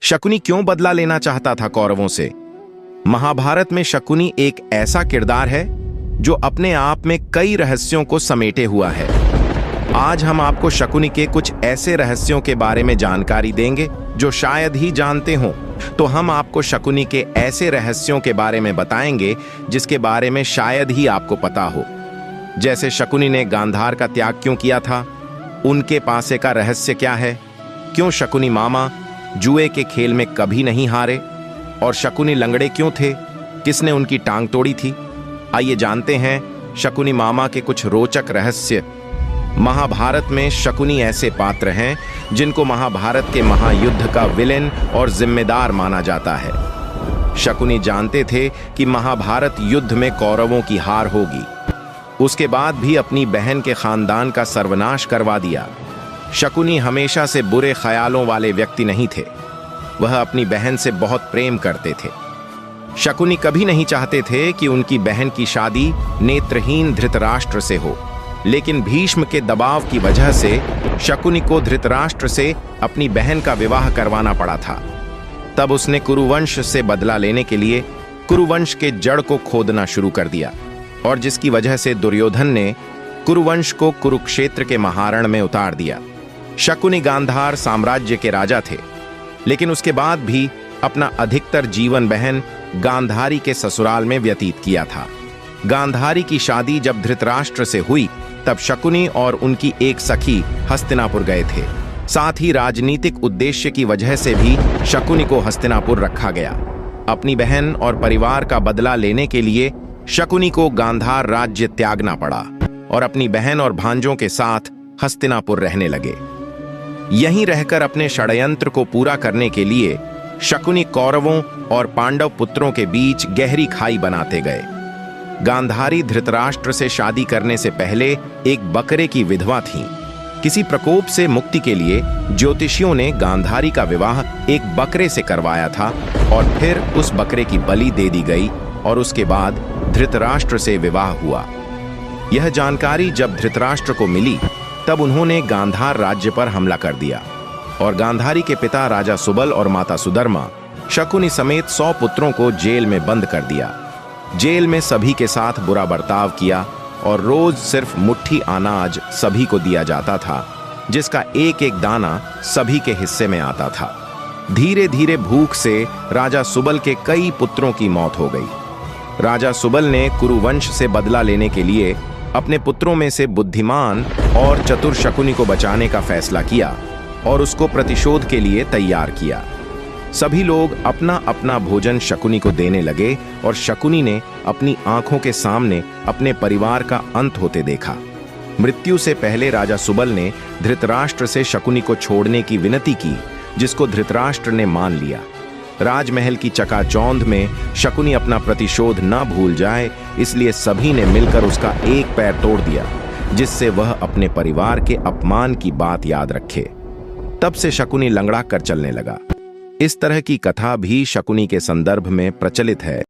शकुनी क्यों बदला लेना चाहता था कौरवों से? महाभारत में शकुनी एक ऐसा किरदार है जो अपने आप में कई रहस्यों को समेटे हुआ है। आज हम आपको शकुनी के कुछ ऐसे रहस्यों के बारे में जानकारी देंगे जो शायद ही जानते हों। तो हम आपको शकुनी के ऐसे रहस्यों के बारे में बताएंगे जिसके बारे में शायद ही आपको पता हो। जैसे शकुनी ने गांधार का त्याग क्यों किया था, उनके पासे का रहस्य क्या है, क्यों शकुनी मामा जुए के खेल में कभी नहीं हारे, और शकुनी लंगड़े क्यों थे, किसने उनकी टांग तोड़ी थी। आइए जानते हैं शकुनी मामा के कुछ रोचक रहस्य। महाभारत में शकुनी ऐसे पात्र हैं जिनको महाभारत के महायुद्ध का विलेन और जिम्मेदार माना जाता है। शकुनी जानते थे कि महाभारत युद्ध में कौरवों की हार होगी, उसके बाद भी अपनी बहन के खानदान का सर्वनाश करवा दिया। शकुनी हमेशा से बुरे ख्यालों वाले व्यक्ति नहीं थे, वह अपनी बहन से बहुत प्रेम करते थे। शकुनी कभी नहीं चाहते थे कि उनकी बहन की शादी नेत्रहीन धृतराष्ट्र से हो, लेकिन भीष्म के दबाव की वजह से शकुनी को धृतराष्ट्र से अपनी बहन का विवाह करवाना पड़ा था। तब उसने कुरुवंश से बदला लेने के लिए कुरुवंश के जड़ को खोदना शुरू कर दिया, और जिसकी वजह से दुर्योधन ने कुरुवंश को कुरुक्षेत्र के महारण में उतार दिया। शकुनी गांधार साम्राज्य के राजा थे, लेकिन उसके बाद भी अपना अधिकतर जीवन बहन गांधारी के ससुराल में व्यतीत किया था। गांधारी की शादी जब धृतराष्ट्र से हुई तब शकुनी और उनकी एक सखी हस्तिनापुर गए थे। साथ ही राजनीतिक उद्देश्य की वजह से भी शकुनी को हस्तिनापुर रखा गया। अपनी बहन और परिवार का बदला लेने के लिए शकुनी को गांधार राज्य त्यागना पड़ा और अपनी बहन और भांजों के साथ हस्तिनापुर रहने लगे। यहीं रहकर अपने षड्यंत्र को पूरा करने के लिए शकुनी कौरवों और पांडव पुत्रों के बीच गहरी खाई बनाते गए। गांधारी धृतराष्ट्र से शादी करने से पहले एक बकरे की विधवा थीं। किसी प्रकोप से मुक्ति के लिए ज्योतिषियों ने गांधारी का विवाह एक बकरे से करवाया था और फिर उस बकरे की बलि दे दी गई और उसके बाद धृतराष्ट्र से विवाह हुआ। यह जानकारी जब धृतराष्ट्र को मिली तब उन्होंने गांधार राज्य पर हमला कर दिया और गांधारी के पिता राजा सुबल और माता सुधर्मा शकुनी समेत 100 पुत्रों को जेल में बंद कर दिया। जेल में सभी के साथ बुरा बर्ताव किया और रोज सिर्फ मुट्ठी अनाज सभी को दिया जाता था, जिसका एक एक दाना सभी के हिस्से में आता था। धीरे धीरे भूख से राजा सुबल के कई पुत्रों की मौत हो गई। राजा सुबल ने कुरुवंश से बदला लेने के लिए अपने पुत्रों में से बुद्धिमान और चतुर शकुनी को बचाने का फैसला किया और उसको प्रतिशोध के लिए तैयार किया। सभी लोग अपना अपना भोजन शकुनी को देने लगे और शकुनी ने अपनी आंखों के सामने अपने परिवार का अंत होते देखा। मृत्यु से पहले राजा सुबल ने धृतराष्ट्र से शकुनी को छोड़ने की विनती की, जिसको धृतराष्ट्र ने मान लिया। राजमहल की चकाचौंध में शकुनी अपना प्रतिशोध न भूल जाए, इसलिए सभी ने मिलकर उसका एक पैर तोड़ दिया, जिससे वह अपने परिवार के अपमान की बात याद रखे। तब से शकुनी लंगड़ा कर चलने लगा। इस तरह की कथा भी शकुनी के संदर्भ में प्रचलित है।